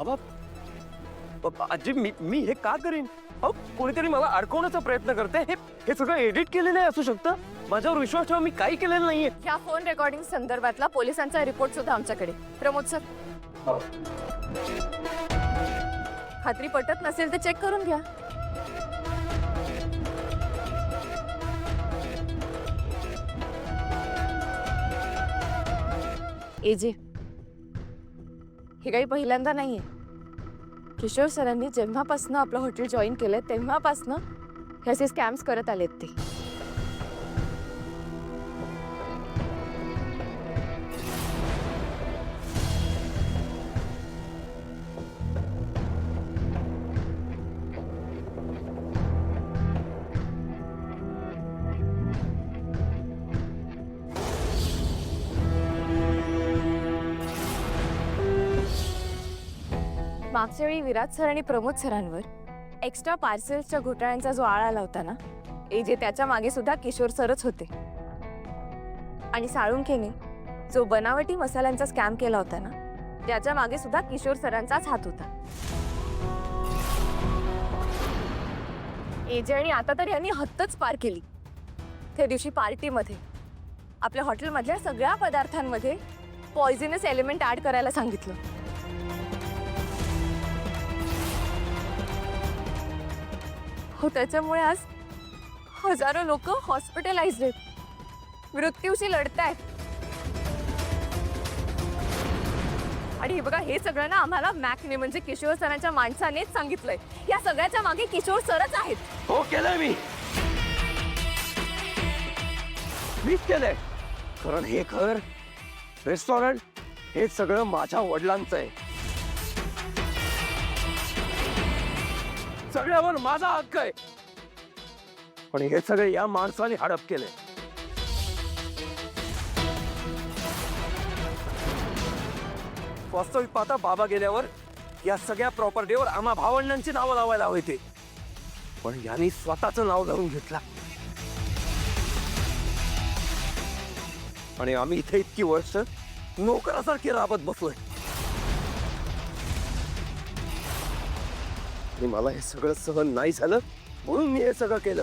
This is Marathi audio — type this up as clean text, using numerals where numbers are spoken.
बाबा आजी मी हे का करीन? अहो कोणीतरी मला अडकवण्याचा प्रयत्न करते. हे सगळं एडिट केलेलं आहे असू शकतं. माझ्यावर विश्वास ठेवा, मी काही केलेलं नाहीये. या फोन रेकॉर्डिंग संदर्भातला पोलिसांचा रिपोर्ट सुद्धा आमच्याकडे. प्रमोद सर, खात्री पटत नसेल तर चेक करून घ्या. एजे, हे काही पहिल्यांदा नाहीये. किशोर सरांनी जेव्हापासनं आपलं हॉटेल जॉईन केलंय तेव्हापासनं हे असे स्कॅम्स करत आलेत ते. मागच्या वेळी विराज सर आणि प्रमोद सरांवर एक्स्ट्रा पार्सल्सच्या घोटाळ्यांचा जो आळ आला होता ना, जे त्याच्या मागे सुद्धा किशोर सरच होते. आणि साळुंखेने जो बनावटी मसाल्यांचा स्कॅम केला होता ना, त्याच्या मागे सुद्धा किशोर सरांचाच हात होता. एजे आणि आता तर यांनी हद्दच पार केली. त्या दिवशी पार्टीमध्ये आपल्या हॉटेलमधल्या सगळ्या पदार्थांमध्ये पॉयझनस एलिमेंट ऍड करायला सांगितलं. हो, त्याच्यामुळे आज हजारो लोक हॉस्पिटलाइज्ड आहेत, मृत्यूशी लढतायत. आणि हे बघा, हे सगळं ना आम्हाला मॅकने म्हणजे किशोर सरांच्या माणसानेच सांगितलंय. या सगळ्याच्या मागे किशोर सरच आहेत. हो केलंय मीच केलंय. कारण हे घर, रेस्टॉरंट हे सगळं माझ्या वडिलांचं आहे. सगळ्यावर माझा हक्क आहे. पण हे सगळे या माणसाने हडप केले. वास्तविक पाहता बाबा गेल्यावर या सगळ्या प्रॉपर्टीवर आम्हा भावंडांची नावं लावायला हवी होती, पण यांनी स्वतःचं नाव धरून घेतला. आणि आम्ही इथे इतकी वर्ष नोकरासारखी राबत बसलोय. आणि मला हे सगळं सहन नाही झालं म्हणून मी हे सगळं केलं.